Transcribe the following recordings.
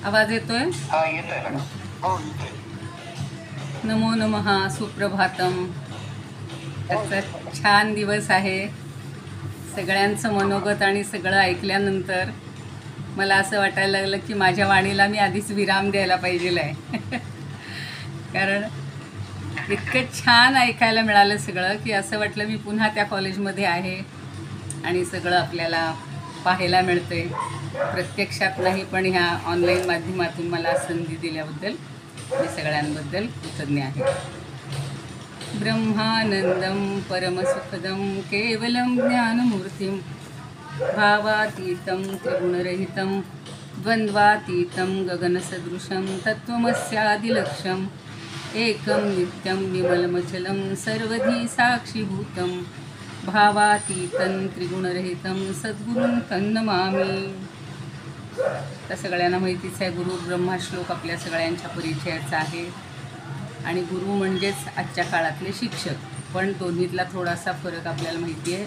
आवाज येतोय? हा येतोय मॅडम. हो येतोय. नमो नमः, सुप्रभातम. हो आजचा सुप्रभात. छान दिवस आहे. सगळ्यांचं मनोगत आणि सगळं ऐकल्यानंतर मला असं वाटायला लागलं की माझ्या वाणीला मी आधीच विराम द्यायला पाहिजे आहे. कारण इतकं छान ऐकायला मिळालं सगळं की असं वाटलं मी पुन्हा त्या कॉलेजमध्ये आहे आणि सगळं आपल्याला पाहायला मिळते. प्रत्यक्षात नाही पण ह्या ऑनलाईन माध्यमातून मला संधी दिल्याबद्दल मी सगळ्यांबद्दल कृतज्ञ आहे. ब्रह्मानंदं परमसुखदं केवलं ज्ञानमूर्तिं भावातीतं त्रिगुणरहितं द्वन्द्वातीतं गगनसदृशं तत्त्वमस्यादिलक्ष्यम् एकं नित्यं विमलमचलं सर्वधी साक्षीभूतं भावातीतं त्रिगुणरहितं सद्गुरुं तन्नमामि. तर सगळ्यांना माहितीच आहे, गुरु ब्रह्मा श्लोक आपल्या सगळ्यांच्या परिचयाचा आहे. आणि गुरु म्हणजेच आजच्या काळातले शिक्षक. पण दोन्हीतला थोडासा फरक आपल्याला माहिती आहे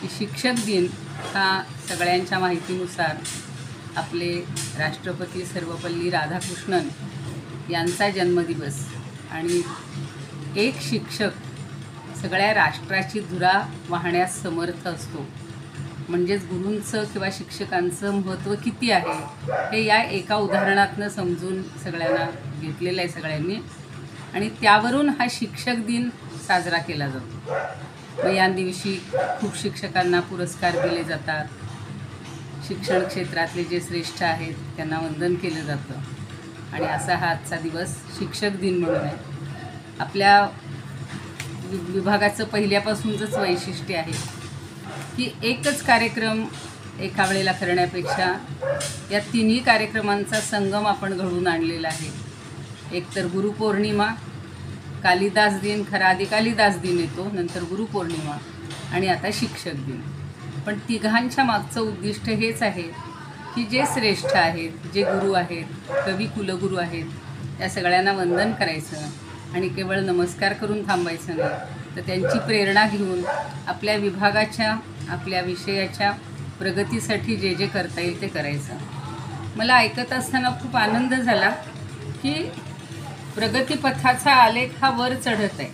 की शिक्षक दिन हा सगळ्यांच्या माहितीनुसार आपले राष्ट्रपती सर्वपल्ली राधाकृष्णन यांचा जन्मदिवस. आणि एक शिक्षक सगळ्या राष्ट्राची धुरा वाहण्यास समर्थ असतो. म्हणजेच गुरूंचं किंवा शिक्षकांचं महत्त्व किती आहे हे या एका उदाहरणातनं समजून सगळ्यांना घेतलेलं आहे सगळ्यांनी. आणि त्यावरून हा शिक्षक दिन साजरा केला जातो. मग या दिवशी खूप शिक्षकांना पुरस्कार दिले जातात. शिक्षण क्षेत्रातले जे श्रेष्ठ आहेत त्यांना वंदन केलं जातं. आणि असा हा आजचा दिवस शिक्षक दिन म्हणून आहे. आपल्या विभागाचं पहिल्यापासूनच वैशिष्ट्य आहे की एकच कार्यक्रम एका वेळेला करण्यापेक्षा या तिन्ही कार्यक्रमांचा संगम आपण घडवून आणलेला आहे. एक तर गुरुपौर्णिमा, कालिदास दिन, खरा आधी कालिदास दिन येतो, नंतर गुरुपौर्णिमा आणि आता शिक्षक दिन. पण तिघांच्या मागचं उद्दिष्ट हेच आहे की जे श्रेष्ठ आहेत, जे गुरु आहेत, कवी कुलगुरू आहेत, त्या सगळ्यांना वंदन करायचं आणि केवळ नमस्कार करून थांबायचं नाही, तर त्यांची प्रेरणा घेऊन आपल्या विभागाच्या, आपल्या विषयाच्या प्रगतीसाठी जे जे करता येईल ते करायचं. मला ऐकत असताना खूप आनंद झाला की प्रगतीपथाचा आलेख हा वर चढत आहे.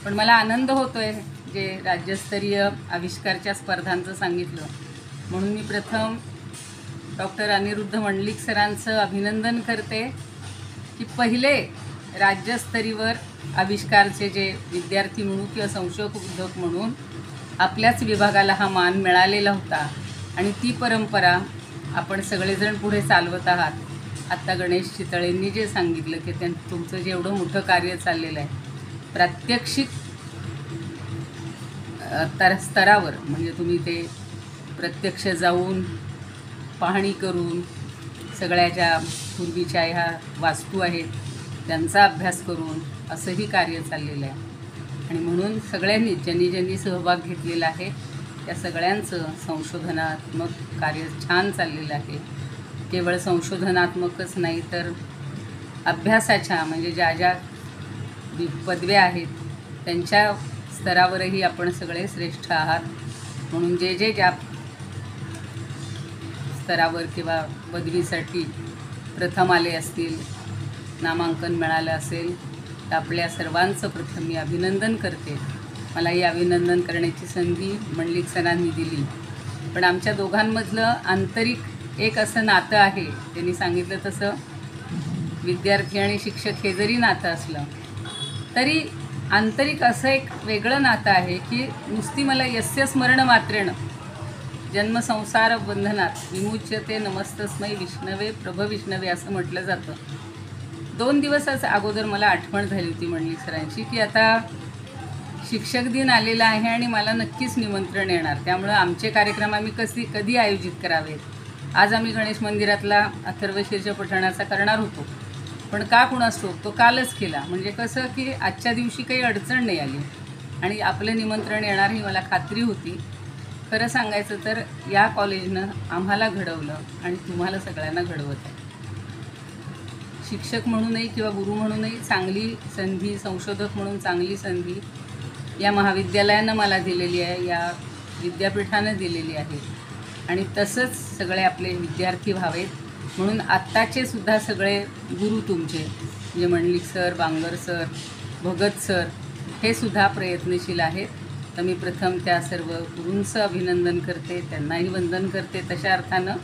पण मला आनंद होतो आहे जे राज्यस्तरीय आविष्कारच्या स्पर्धांचं सांगितलं म्हणून मी प्रथम डॉक्टर अनिरुद्ध मंडलिक सरांचं अभिनंदन करते की पहिले राज्यस्तरीवर आविष्कारचे जे विद्यार्थी म्हणून किंवा संशोधक म्हणून आपल्याच विभागाला हा मान मिळालेला होता. आणि ती परंपरा आपण सगळेजण पुढे चालवत आहात. आत्ता गणेश चितळेंनी जे सांगितलं की तुमचं जे एवढं मोठं कार्य चाललेलं आहे प्रात्यक्षिक स्तरावर, म्हणजे तुम्ही ते प्रत्यक्ष जाऊन पाहणी करून सगळ्या ज्या पूर्वीच्या ह्या वास्तू आहेत त्यांचा अभ्यास करून असंही कार्य चाललेलं आहे. आणि म्हणून सगळ्यांनी ज्यांनी सहभाग घेतलेला आहे त्या सगळ्यांचं संशोधनात्मक कार्य छान चाललेलं आहे. केवळ संशोधनात्मकच नाही तर अभ्यासाच्या, म्हणजे ज्या ज्या पदव्या आहेत त्यांच्या स्तरावरही आपण सगळे श्रेष्ठ आहात. म्हणून जे जे ज्या स्तरावर किंवा पदवीसाठी प्रथम आले असतील, नामांकन मिळालं असेल, तर आपल्या सर्वांचं प्रथम मी अभिनंदन करते. मला ही अभिनंदन करण्याची संधी मंडलिक सरांनी दिली. पण आमच्या दोघांमधलं आंतरिक एक असं नातं आहे, त्यांनी सांगितलं तसं विद्यार्थी आणि शिक्षक हे जरी नातं असलं तरी आंतरिक असं एक वेगळं नातं आहे की नुसती मला यस्य स्मरण मात्रेण जन्मसंसार बंधनात विमुच्यते नमस्तस्मै विष्णवे प्रभ विष्णवे असं म्हटलं जातं. 2 दिवसच अगोदर मला आठवण झाली होती मंडलिक सरांची की आता शिक्षक दिन आलेला आहे आणि मला नक्कीच निमंत्रण येणार, त्यामुळं आमचे कार्यक्रम आम्ही कधी आयोजित करावेत. आज आम्ही गणेश मंदिरातला अथर्वशीर्ष पठणाचा करणार होतो, पण का कुणास ठाऊक तो कालच केला. म्हणजे कसं की आजच्या दिवशी काही अडचण नाही आली आणि आपलं निमंत्रण येणार ही मला खात्री होती. खरं सांगायचं तर या कॉलेजनं आम्हाला घडवलं आणि तुम्हाला सगळ्यांना घडवत आहे. शिक्षक म्हणूनही किंवा गुरु म्हणूनही चांगली संधी, संशोधक म्हणून चांगली संधी या महाविद्यालयानं मला दिलेली आहे, या विद्यापीठानं दिलेली आहे. आणि तसंच सगळे आपले विद्यार्थी व्हावेत म्हणून आत्ताचे सुद्धा सगळे गुरु तुमचे म्हणजे Mandlik sir, Bangar sir, Bhagat sir हे सुद्धा प्रयत्नशील आहेत. तर मी प्रथम त्या सर्व गुरूंचं अभिनंदन करते, त्यांनाही वंदन करते तशा अर्थानं.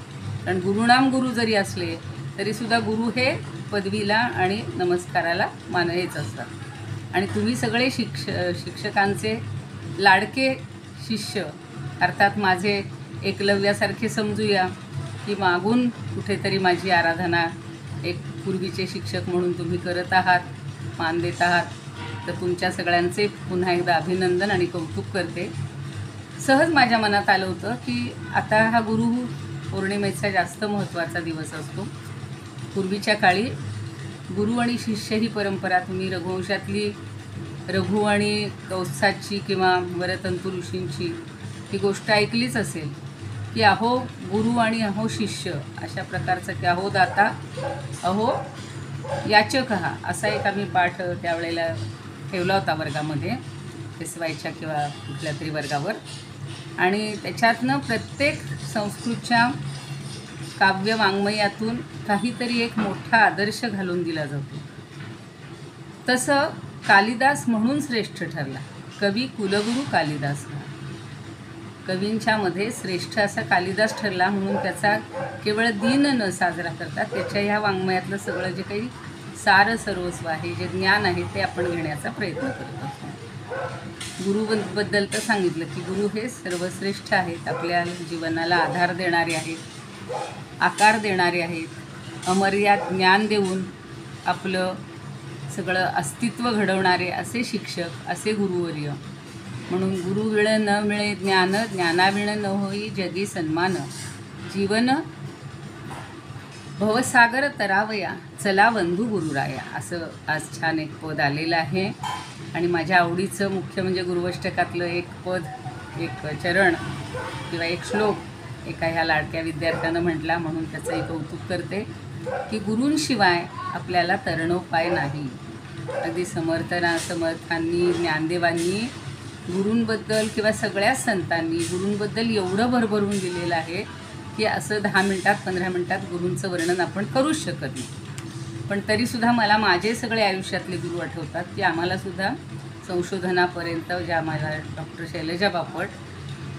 कारण गुरुणाम गुरु जरी असले तरीसुद्धा गुरु हे पदवीला आणि नमस्काराला हेच असतात. आणि तुम्ही सगळे शिक्षकांचे लाडके शिष्य अर्थात माझे एकलव्यासारखे समजूया की मागून कुठेतरी माझी आराधना एक पूर्वीचे शिक्षक म्हणून तुम्ही करत आहात, मान देत आहात. तर तुमच्या सगळ्यांचे पुन्हा एकदा अभिनंदन आणि कौतुक करते. सहज माझ्या मनात आलं होतं की आता हा गुरु पौर्णिमेचा जास्त महत्त्वाचा दिवस असतो. पूर्वीच्या काळी गुरु आणि शिष्य ही परंपरा तुम्ही रघुवंशातली रघु आणि कौत्साची किंवा वरतंतु ऋषींची ही गोष्ट ऐकलीच असेल की अहो गुरु आणि अहो शिष्य अशा प्रकारचं की अहो दाता अहो याचकः असा एक आम्ही पाठ त्यावेळेला ठेवला होता वर्गामध्ये, पेशवाईच्या किंवा कुठल्या तरी वर्गावर. आणि त्याच्यातनं प्रत्येक संस्कृतच्या काव्य वाङ्मयातून काहीतरी एक मोठा आदर्श घालून दिला जातो. तसं कालिदास म्हणून श्रेष्ठ ठरला. कवी कुलगुरू कालिदास हा कवींच्यामध्ये श्रेष्ठ असा कालिदास ठरला. म्हणून त्याचा केवळ दिन न साजरा करता त्याच्या ह्या वाङ्मयातलं सगळं जे काही सार सर्वस्व आहे, जे ज्ञान आहे ते आपण घेण्याचा प्रयत्न करत असतो. गुरुबद्दल तर सांगितलं की गुरु हे सर्वश्रेष्ठ आहेत, आपल्या जीवनाला आधार देणारे आहेत, आकार देणारे आहेत, अमर्याद ज्ञान देऊन आपलं सगळं अस्तित्व घडवणारे असे शिक्षक, असे गुरुवर्य. म्हणून गुरुविण न मिळे ज्ञान, ज्ञानाविण न होई जगी सन्मान. जीवन भवसागर तरावया, चला बंधू गुरुराया, असं आज छान एक पद आलेलं आहे. आणि माझ्या आवडीचं मुख्य म्हणजे गुरुवष्टकातलं एक पद, एक चरण किंवा एक श्लोक एका ह्या लाडक्या विद्यार्थ्यानं म्हटला, म्हणून त्याचंही कौतुक करते की गुरूंशिवाय आपल्याला तरणोपाय नाही. अगदी समर्थांनी ज्ञानदेवांनी गुरूंबद्दल किंवा सगळ्याच संतांनी गुरूंबद्दल एवढं भरभरून दिलेलं आहे की असं 10 मिनटात 15 मिनटात गुरूंचं वर्णन आपण करूच शकत नाही. पण तरीसुद्धा मला माझे सगळे आयुष्यातले गुरु आठवतात की आम्हालासुद्धा संशोधनापर्यंत ज्या मला डॉक्टर शैलजा बापट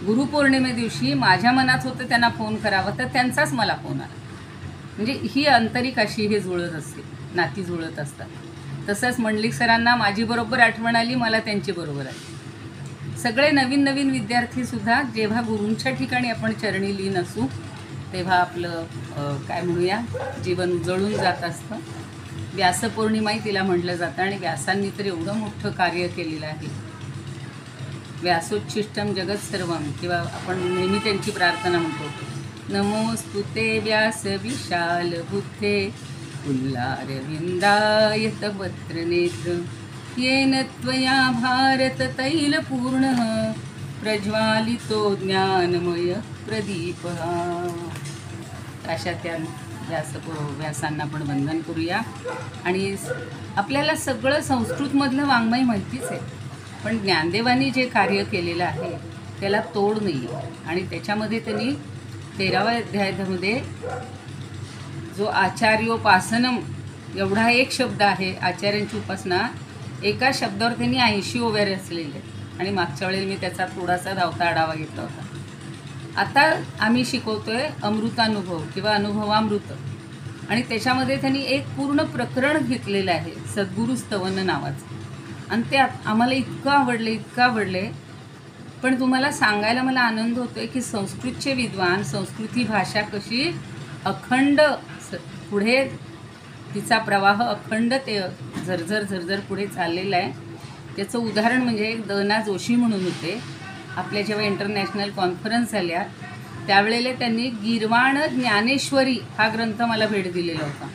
गुरुपौर्णिमे दिवशी माझ्या मनात होतं त्यांना फोन करावं, तर त्यांचाच मला फोन आला. म्हणजे ही आंतरिक अशी हे जुळत असते, नाती जुळत असतात. तसंच मंडलिक सरांना माझी बरोबर आठवण आली, मला त्यांची बरोबर आली. सगळे नवीन नवीन विद्यार्थीसुद्धा जेव्हा गुरूंच्या ठिकाणी आपण चरणी लीन असू तेव्हा आपलं काय म्हणूया जीवन उजळून जात असतं. व्यासपौर्णिमाही तिला म्हटलं जातं आणि व्यासांनी तर एवढं मोठं कार्य केलेलं आहे. व्यासोच्छिष्टम जगत सर्वम, किंवा आपण नेहमी त्यांची प्रार्थना म्हणतो, नमोस्तुते व्यास विशाल बुद्धे उल्लारविंदाय तवत्र नेत्र येन त्वया भारत तैलपूर्णः प्रज्वालितो ज्ञानमय प्रदीप. अशा त्या व्यासांना पण वंदन करूया. आणि आपल्याला सगळं संस्कृतमधलं वाङ्मय माहितीच आहे, पण ज्ञानदेवांनी जे कार्य केलेलं आहे त्याला तोड नाही आहे. आणि त्याच्यामध्ये त्यांनी 13व्या अध्यायामध्ये जो आचार्योपासनम एवढा एक शब्द आहे, आचार्यांची उपासना, एका शब्दावर त्यांनी 80 ओव्या रचलेले. आणि मागच्या वेळेला मी त्याचा थोडासा धावता आढावा घेतला होता. आता आम्ही शिकवतोय अमृतानुभव किंवा अनुभवामृत, आणि त्याच्यामध्ये त्यांनी एक पूर्ण प्रकरण घेतलेलं आहे सद्गुरु स्तवन नावाचं. आणि ते आम्हाला इतकं आवडले. पण तुम्हाला सांगायला मला आनंद होतो आहे की संस्कृतचे विद्वान, संस्कृत ही भाषा कशी अखंड पुढे तिचा प्रवाह अखंड ते झरझर पुढे चाललेला आहे. त्याचं उदाहरण म्हणजे एक द.ना. जोशी म्हणून होते. आपल्या जेव्हा इंटरनॅशनल कॉन्फरन्स झाल्या त्यावेळेला त्यांनी गीर्वाण ज्ञानेश्वरी हा ग्रंथ मला भेट दिलेला होता.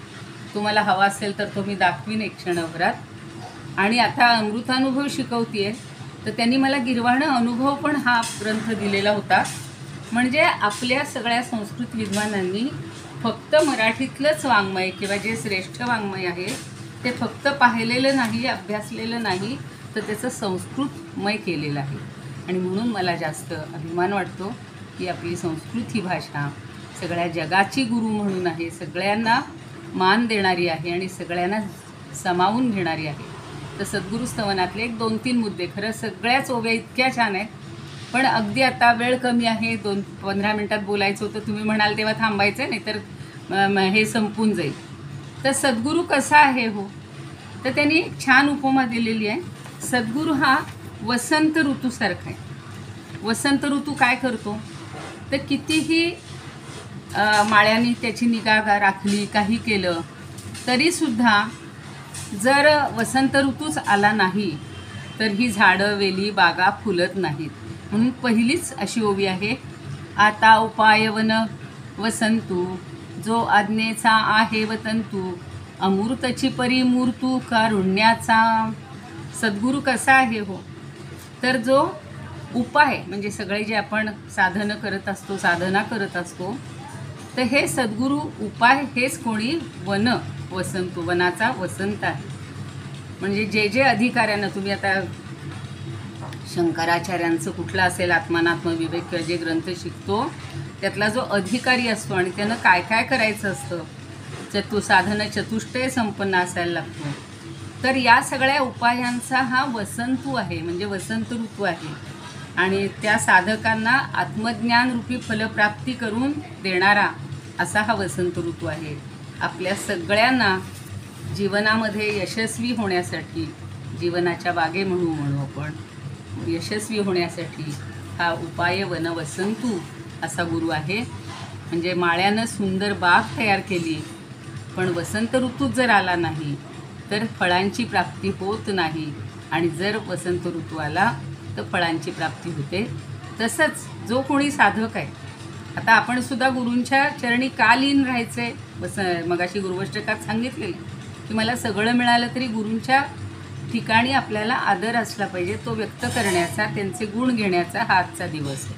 तुम्हाला हवा असेल तर तो मी दाखवीन एक क्षणभरात. आणि आता अमृतानुभव शिकवते तर त्यांनी मला गीर्वाण अनुभव पण हा ग्रंथ दिलेला होता. म्हणजे आपल्या सगळ्या संस्कृत विद्वानांनी फक्त मराठीतलंच वाङ्मय किंवा जे श्रेष्ठ वाङ्मय आहे ते फक्त पाहिलेलं नाही, अभ्यासलेलं नाही, तर त्याचं संस्कृतमय केलेलं आहे. आणि म्हणून मला जास्त अभिमान वाटतो की आपली संस्कृत ही भाषा सगळ्या जगाची गुरु म्हणून आहे, सगळ्यांना मान देणारी आहे आणि सगळ्यांना सामावून घेणारी आहे. तर सद्गुरू स्तवनातले एक 2-3 मुद्दे, खरं सगळ्याच ओव्या इतक्या छान आहेत, पण अगदी आता वेळ कमी आहे, 15 मिनटात बोलायचं होतं, तुम्ही म्हणाल तेव्हा थांबायचं आहे, नाहीतर हे संपून जाईल. तर सद्गुरू कसा आहे हो, तर त्यांनी एक छान उपमा दिलेली आहे. सद्गुरू हा वसंत ऋतूसारखा आहे. वसंत ऋतू काय करतो, तर कितीही माळ्यांनी त्याची निगा राखली, काही केलं तरीसुद्धा जर वसंत ऋतूच आला नाही तर ही झाडं, वेली, बागा फुलत नाहीत. म्हणून पहिलीच अशी ओवी आहे, आता उपायवन वसंतू, जो आज्ञेचा आहे वतंतू, अमृतची परी मूर्तू कारुण्याचा. सद्गुरू कसा आहे हो, तर जो उपाय म्हणजे सगळे जे आपण साधना करत असतो, तर हे सद्गुरू उपाय हेच कोणी वसंतू, वनाचा वसंत आहे. म्हणजे जे जे अधिकाऱ्यांना, तुम्ही आता शंकराचार्यांचं कुठलं असेल आत्मानात्मविवेक किंवा जे ग्रंथ शिकतो त्यातला जो अधिकारी असतो आणि त्यानं काय काय करायचं असतं, साधना चतुष्टय संपन्न असायला लागतो. तर या सगळ्या उपायांचा हा वसंतू आहे, म्हणजे वसंत ऋतू आहे. आणि त्या साधकांना आत्मज्ञानरूपी फलप्राप्ती करून देणारा असा हा वसंत ऋतू आहे. आपल्या सगळ्यांना जीवनामध्ये यशस्वी होण्यासाठी, जीवनाच्या बागे म्हणू आपण, यशस्वी होण्यासाठी हा उपाय वन वसंतू असा गुरु आहे. म्हणजे माळ्यानं सुंदर बाग तयार केली, पण वसंत ऋतूत जर आला नाही तर फळांची प्राप्ती होत नाही, आणि जर वसंत ऋतू आला तर फळांची प्राप्ती होते. तसंच जो कोणी साधक आहे, आता आपण सुद्धा गुरूंच्या चरणी का लीन राहायचं आहे. मगाशी गुरुवष्टकात सांगितलेलं की मला सगळं मिळालं तरी गुरूंच्या ठिकाणी आपल्याला आदर असला पाहिजे, तो व्यक्त करण्याचा, त्यांचे गुण घेण्याचा हा आजचा दिवस आहे.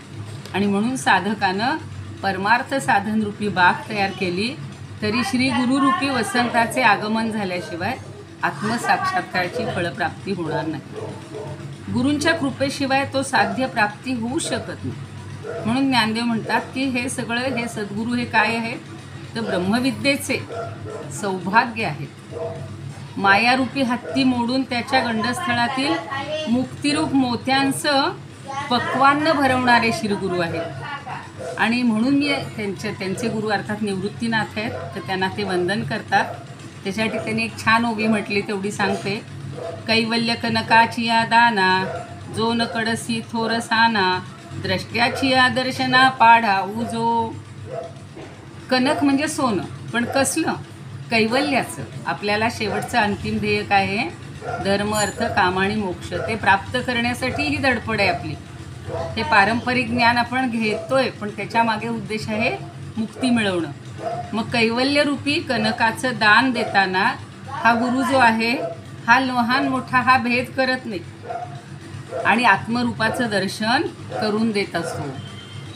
आणि म्हणून साधकानं परमार्थ साधनरूपी बाग तयार केली तरी श्री गुरुरूपी वसंताचे आगमन झाल्याशिवाय आत्मसाक्षात्काराची फळप्राप्ती होणार नाही. गुरूंच्या कृपेशिवाय तो साध्य प्राप्ती होऊ शकत नाही. म्हणून ज्ञानदेव म्हणतात की हे सगळं, हे सद्गुरू हे काय आहे, तर ब्रह्मविद्येचे सौभाग्य आहेत. मायारूपी हत्ती मोडून त्याच्या गंडस्थळातील मुक्तिरूप मोत्यांचं पक्वान्न भरवणारे श्रीगुरू आहेत. आणि म्हणून मी त्यांचे गुरु अर्थात निवृत्तीनाथ आहेत, तर त्यांना ते वंदन करतात. त्याच्यासाठी त्यांनी एक छान ओवी म्हटली, तेवढी सांगते. कैवल्य कनकाची या दाना, जो न कडसी थोरसाना, द्रष्ट्याची या दर्शना पाढा उजो. कनक म्हणजे सोनं, पण कसलं, कैवल्याचं. आपल्याला शेवटचं अंतिम ध्येय काय आहे, धर्म, अर्थ, काम आणि मोक्ष, ते प्राप्त करण्यासाठी ही धडपड आहे आपली. हे पारंपरिक ज्ञान आपण घेतोय, पण त्याच्या मागे उद्देश आहे मुक्ती मिळवणं. मग कैवल्यरूपी कनकाचं दान देताना हा गुरु जो आहे हा लहान मोठा हा भेद करत नाही आणि आत्मरूपाचं दर्शन करून देत असतो.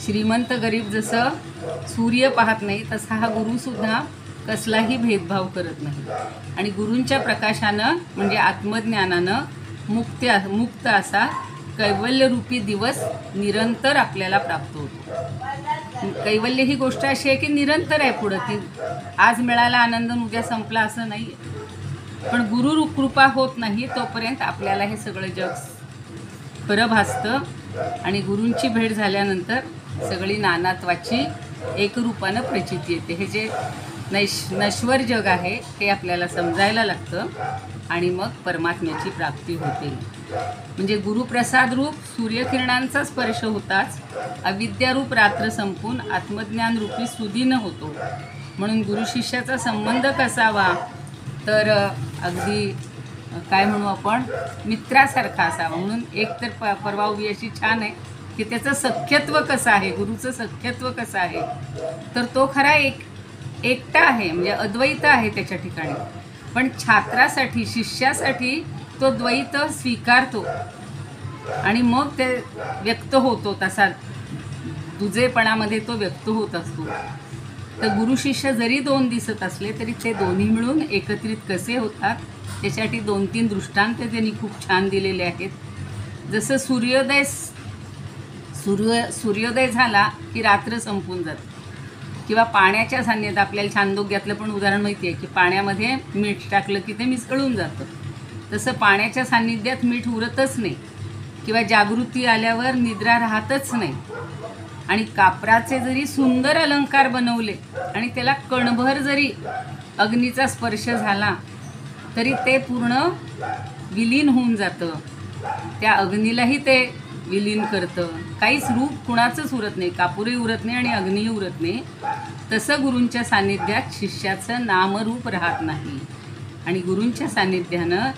श्रीमंत गरीब जसं सूर्य पाहत नाही, तसा हा गुरुसुद्धा कसलाही भेदभाव करत नाही. आणि गुरूंच्या प्रकाशानं म्हणजे आत्मज्ञानानं मुक्त असा कैवल्यरूपी दिवस निरंतर आपल्याला प्राप्त होतो. कैवल्य ही गोष्ट अशी आहे की निरंतर आहे, पुढं ती आज मिळाला आनंद उद्या संपला असं नाही. पण गुरु कृपा होत नाही तोपर्यंत आपल्याला हे सगळं जग खरं भासतं. आणि गुरूंची भेट झाल्यानंतर सगळी नानात्वाची एकरूपानं प्रचिती येते. हे जे नश्वर जग आहे हे आपल्याला समजायला लागतं आणि मग परमात्म्याची प्राप्ती होते. म्हणजे गुरुप्रसाद रूप सूर्यकिरणांचा स्पर्श होताच अविद्यारूप रात्र संपून आत्मज्ञानरूपी सुदीन होतो. म्हणून गुरुशिष्याचा संबंध कसावा, तर अगदी काय म्हणू आपण, मित्रासारखा असावा. म्हणून एक तर परवा उभी अशी छान आहे की त्याचं सख्यत्व कसं आहे, गुरुचं सख्यत्व कसं आहे, तर तो खरा एकटा आहे, म्हणजे अद्वैत आहे त्याच्या ठिकाणी. पण छात्रासाठी, शिष्यासाठी तो द्वैत स्वीकारतो आणि मग ते व्यक्त होतो, तसा दुजेपणामध्ये तो व्यक्त होत असतो. तर गुरु शिष्य जरी दोन दिसत असले तरी ते दोन्ही मिळून एकत्रित कसे होतात त्यासाठी 2-3 दृष्टांत त्यांनी खूप छान दिलेले आहेत. जसं सूर्योदय झाला की रात्र संपून जाते. किंवा पाण्याच्या सान्निध्यात आपल्याला छांदोग्यातलं पण उदाहरण माहिती आहे की पाण्यामध्ये मीठ टाकलं की ते मिसळून जातं. तसं पाण्याच्या सान्निध्यात मीठ उरतच नाही किंवा जागृती आल्यावर निद्रा राहतच नाही. आणि कापराचे जरी सुंदर अलंकार बनवले आणि त्याला कणभर जरी अग्नीचा स्पर्श झाला तरी ते पूर्ण विलीन होऊन जातं. त्या अग्नीलाही ते विलीन करतं. काहीच रूप कुणाचंच उरत नाही, कापूरही उरत नाही आणि अग्नीही उरत नाही. तसं गुरूंच्या सान्निध्यात शिष्याचं नामरूप राहत नाही. आणि गुरूंच्या सान्निध्यानं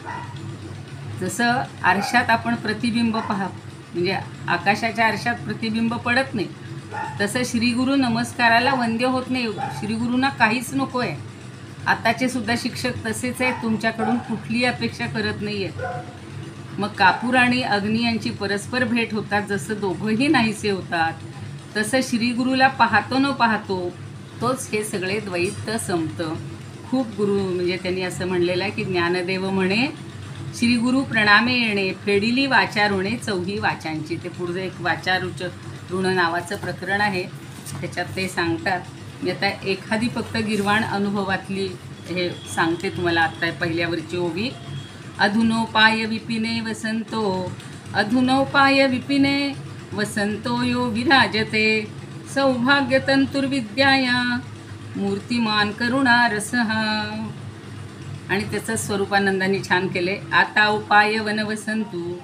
जसं आरशात आपण प्रतिबिंब म्हणजे आकाशाच्या आरशात प्रतिबिंब पडत नाही, तसं श्रीगुरू नमस्काराला वंद्य होत नाही. श्रीगुरूंना काहीच नको आहे. आताचे सुद्धा शिक्षक तसेच आहेत, तुमच्याकडून कुठलीही अपेक्षा करत नाही आहेत. मग कापूर आणि अग्नी यांची परस्पर भेट होतात. जसं दोघंही नाहीसे होतात, तसं श्रीगुरूला पाहतो न पाहतो तोच हे सगळे द्वैत संपतं. खूप गुरु म्हणजे त्यांनी असं म्हणलेलं आहे की ज्ञानदेव म्हणे श्रीगुरु प्रणामे येणे फेडिली वाचारुणे चौही वाचांची. ते पुढचं एक वाचारुच ऋण नावाचं प्रकरण आहे, त्याच्यात ते सांगतात. मी आता एखादी फक्त गिरवाण अनुभवातली हे सांगते तुम्हाला. आत्ता पहिल्यावरची ओवी. अधुनोपाय विपिने वसंतो अधुनोपाय विपिने वसंतो यो विराजते सौभाग्यतंतुर्विद्याया मूर्तिमान करुणा रसहा. आणि त्याचं स्वरूपानंदांनी छान केले. आता उपाय वनवसंतू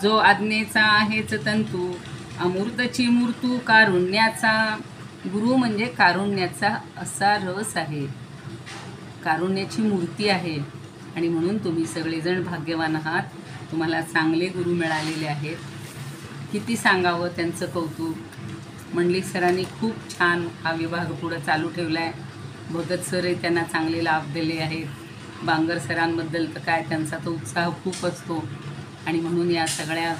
जो आज्ञेचा आहेच तंतू अमूर्तची मूर्तू कारुण्याचा. गुरु म्हणजे कारुण्याचा असा रस आहे, कारुण्याची मूर्ती आहे. आणि म्हणून तुम्ही सगळेजण भाग्यवान आहात, तुम्हाला चांगले गुरु मिळालेले आहेत. किती सांगावं त्यांचं कौतुक. मंडलिक सरांनी खूप छान हा विभाग पुढं चालू ठेवला आहे. भगत सरही त्यांना चांगले लाभ दिले आहेत. बांगर सरांबद्दल तर काय, त्यांचा तो उत्साह खूप असतो. आणि म्हणून या सगळ्या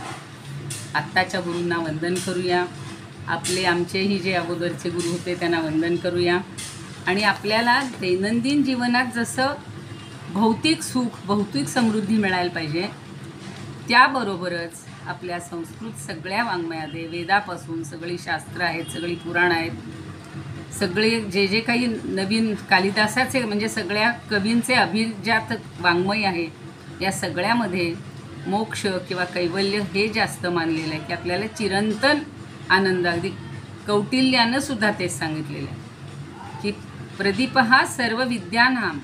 आत्ताच्या गुरूंना वंदन करूया. आमचेही जे अगोदरचे गुरु होते त्यांना वंदन करूया. आणि आपल्याला दैनंदिन जीवनात जसं भौतिक सुख, भौतिक समृद्धी मिळायला पाहिजे, त्याबरोबरच आपल्या संस्कृत सगळ्या वाङ्मयामध्ये वेदापासून सगळी शास्त्र आहेत, सगळी पुराण आहेत, सगळे जे काही नवीन कालिदासाचे म्हणजे सगळ्या कवींचे अभिजात वाङ्मय आहे, या सगळ्यामध्ये मोक्ष किंवा कैवल्य हे जास्त मानलेलं आहे की आपल्याला चिरंतन आनंद. अगदी कौटिल्यानं सुद्धा तेच सांगितलेलं आहे की प्रदीप हा सर्व विद्यानाम.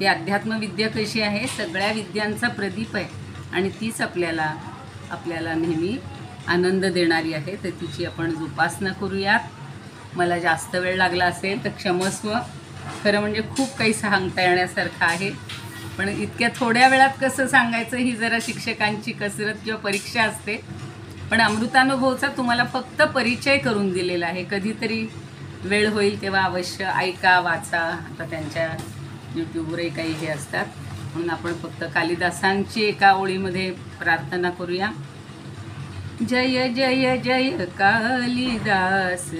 ही अध्यात्मविद्या कशी आहे, सगळ्या विद्यांचा प्रदीप आहे आणि तीच आपल्याला नेहमी आनंद देणारी आहे. तर तिची आपण जोपासना करूयात. मला जास्त वेळ लागला असेल तर क्षमस्व. खरं म्हणजे खूप काही सांगता येण्यासारखं आहे, पण इतक्या थोड्या वेळात कसं सांगायचं ही जरा शिक्षकांची कसरत किंवा परीक्षा असते. पण अमृतानुभवचा तुम्हाला फक्त परिचय करून दिलेला आहे. कधीतरी वेळ होईल तेव्हा अवश्य ऐका, वाचा. आता त्यांच्या यूट्यूबवरही काही हे असतात, म्हणून आपण फक्त कालिदासांची एका ओळीमध्ये प्रार्थना करूया. जय जय जय कालिदास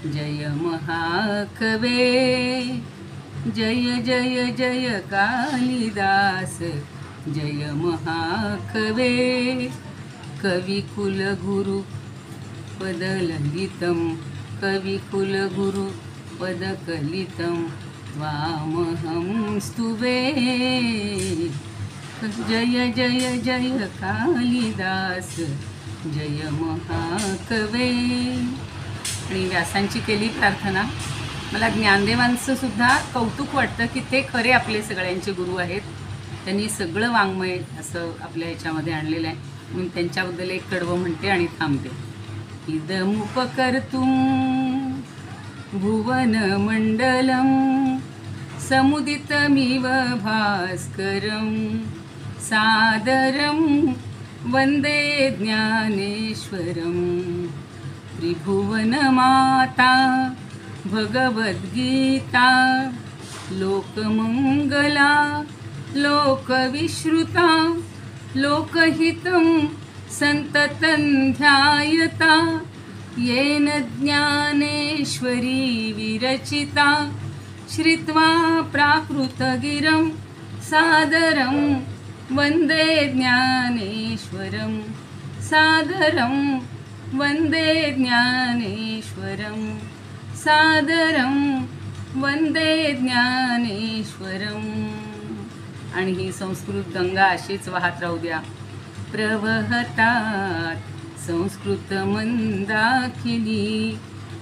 जय महाकवे. जय जय जय कालिदास जय महाकवे. कविकुलगुरु पदललितं कविकुलगुरु पदकलितं वामहं स्तुवे. जय जय जय कालिदास जय महाकवे. आणि व्यासांची केली प्रार्थना. मला ज्ञानदेवांचं सुद्धा कौतुक वाटतं की ते खरे आपले सगळ्यांचे गुरु आहेत. त्यांनी सगळं वाङ्मय असं आपल्या ह्याच्यामध्ये आणलेलं आहे, म्हणून त्यांच्याबद्दल एक कडवं म्हणते आणि थांबते. इदमुपकर्तुं भुवनमण्डलं समुदितमिव भास्करं सादरं वन्दे ज्ञानेश्वरं. त्रिभुवनमाता भगवद्गीता लोकमंगला लोकविश्रुता लोकहितं संततं ध्यायता. येन ज्ञानेश्वरी विरचिता श्रुत्वा प्राकृतगिरं सादरं वन्दे ज्ञानेश्वरं. सादरं वन्दे ज्ञानेश्वरं. सादरं वंदे ज्ञानेश्वरम्. आणि ही संस्कृत गंगा अशीच वाहत राहू द्या. प्रवहतात संस्कृत मंदाकिनी,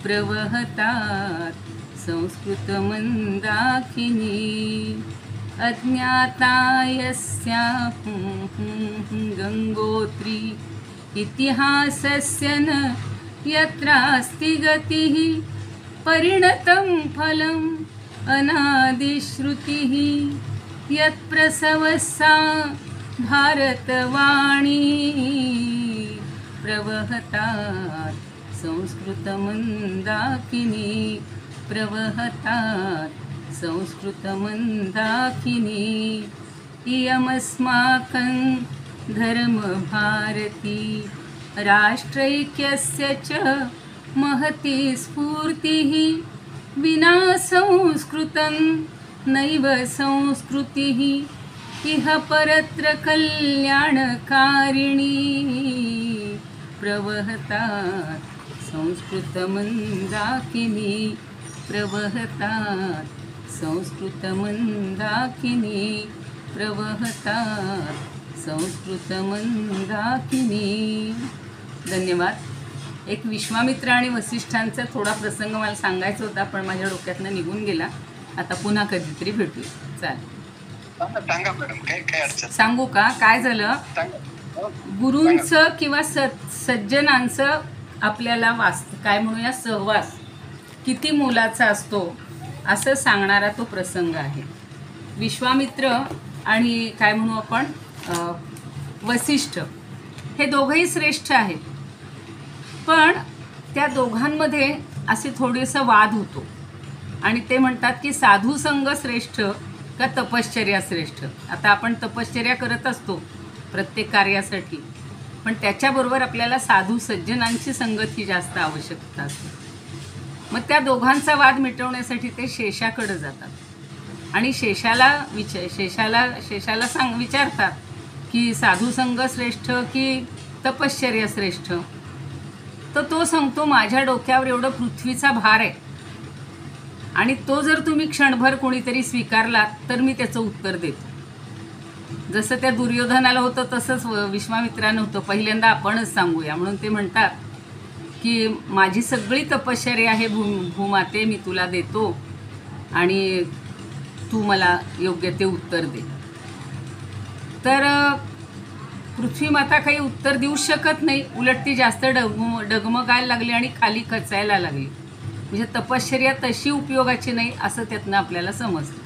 प्रवहतात संस्कृत मंदाकिनी. अज्ञाता यस्या गंगोत्री इतिहासस्य न यत्रास्ति गतिः. परिणतं फलम् अनादिश्रुतिः. यत्प्रसवसा भारतवाणी. प्रवहतात संस्कृतमन्दाकिनी, प्रवहतात संस्कृतमन्दाकिनी. इयमस्माकं धर्मभारती राष्ट्रैक्यस्य च महती स्फूर्तिः. विना संस्कृतं नैव संस्कृतिः. इह परत्र कल्याणकारिणी. प्रवहतात संस्कृतमन्दाकिनी, प्रवहतात संस्कृतमन्दाकिनी, प्रवहतात संस्कृतमन्दाकिनी. धन्यवाद. एक विश्वामित्र आणि वसिष्ठांचा थोडा प्रसंग मला सांगायचा होता, पण माझ्या डोक्यातनं निघून गेला. आता पुन्हा कधीतरी भेटू. चालेल, सांगा मॅडम. काय अडचण? सांगू का काय झालं. सांगा. गुरूंचं किंवा सज्जनांचं आपल्याला काय म्हणूया सहवास किती मोलाचा असतो असं सांगणारा तो प्रसंग आहे. विश्वामित्र आणि काय म्हणू आपण वसिष्ठ हे दोघंही श्रेष्ठ आहेत, पण त्या दोघांमध्ये असे थोडेसा वाद होतो. आणि ते म्हणतात की साधू संग श्रेष्ठ का तपश्चर्या श्रेष्ठ. आता आपण तपश्चर्या करत असतो प्रत्येक कार्यासाठी, पण त्याच्याबरोबर आपल्याला साधू सज्जनांची संगत ही जास्त आवश्यकता असते. मग त्या दोघांचा वाद मिटवण्यासाठी ते शेषाकडे जातात आणि शेषाला विचारतात की साधू संग श्रेष्ठ की तपश्चर्या श्रेष्ठ. तर तो सांगतो माझ्या डोक्यावर एवढं पृथ्वीचा भार आहे आणि तो जर तुम्ही क्षणभर कोणीतरी स्वीकारला तर मी त्याचं उत्तर देतो. जसं त्या दुर्योधनाला होतं तसंच विश्वामित्रानं होतं. पहिल्यांदा आपणच सांगूया म्हणून ते म्हणतात की माझी सगळी तपश्चर्या आहे भूमाते, मी तुला देतो आणि तू मला योग्य ते उत्तर दे. तर पृथ्वीमाता काही उत्तर देऊ शकत नाही, उलट ती जास्त डगमगायला लागली आणि खाली खचायला लागली. म्हणजे तपश्चर्या तशी उपयोगाची नाही असं त्यातनं आपल्याला समजतं.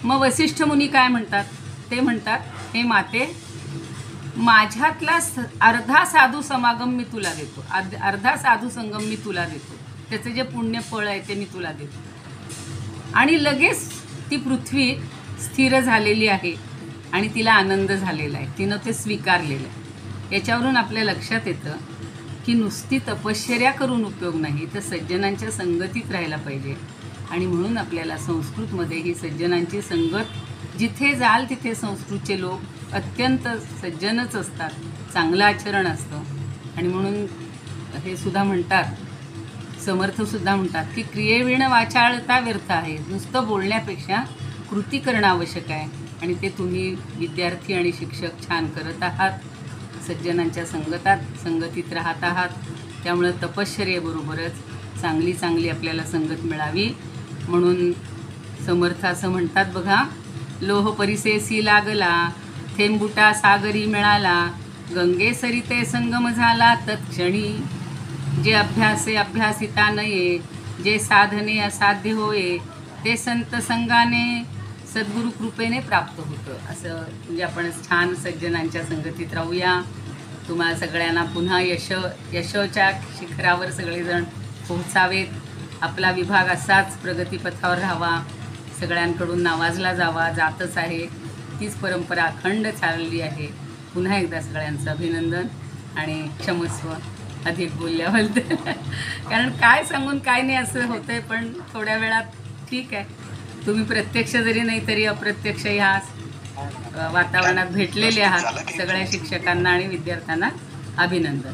मग वसिष्ठ मुनी काय म्हणतात, ते म्हणतात हे माते, माझ्यातला अर्धा साधू समागम मी तुला देतो, अर्धा साधू संगम मी तुला देतो, त्याचं जे पुण्य फळ आहे ते मी तुला देतो. आणि लगेच ती पृथ्वी स्थिर झालेली आहे आणि तिला आनंद झालेला आहे, तिनं ते स्वीकारलेलं आहे. याच्यावरून आपल्या लक्षात येतं की नुसती तपश्चर्या करून उपयोग नाही, तर सज्जनांच्या संगतीत राहायला पाहिजे. आणि म्हणून आपल्याला संस्कृतमध्ये ही सज्जनांची संगत, जिथे जाल तिथे संस्कृतचे लोक अत्यंत सज्जनच असतात, चांगलं आचरण असतं. आणि म्हणून हे सुद्धा म्हणतात, समर्थसुद्धा म्हणतात की क्रियेविण वाचाळता व्यर्थ आहे. नुसतं बोलण्यापेक्षा कृती करणं आवश्यक आहे आणि ते तुम्ही विद्यार्थी आणि शिक्षक छान करत आहात, सज्जनांच्या संगतीत राहत आहात. त्यामुळं तपश्चर्येबरोबरच चांगली आपल्याला संगत मिळावी. म्हणून समर्थ असं म्हणतात बघा, लोह परिसेसी लागला, थेंबुटा सागरी मिळाला, गंगे सरिते संगम झाला तत्क्षणी. जे अभ्यासे अभ्यासिता नये, जे साधने असाध्य होये, ते संत संगाने सद्गुरु कृपेने प्राप्त होतं. असं म्हणजे आपण छान सज्जनांच्या संगतीत राहूया. तुम्हाला सगळ्यांना पुन्हा यशोच्या शिखरावर सगळेजण पोहोचावेत. आपला विभाग असाच प्रगतीपथावर राहावा, सगळ्यांकडून नावाजला जावा, जातच आहे. तीच परंपरा अखंड चालली आहे. पुन्हा एकदा सगळ्यांचं अभिनंदन आणि क्षमस्व अधिक बोलल्याबद्दल. कारण काय सांगून काय नाही असं होतं आहे, पण थोड्या वेळात ठीक आहे. तुम्ही प्रत्यक्ष जरी नाही तरी अप्रत्यक्ष ह्या वातावरणात भेटलेले आहात. सगळ्या शिक्षकांना आणि विद्यार्थ्यांना अभिनंदन.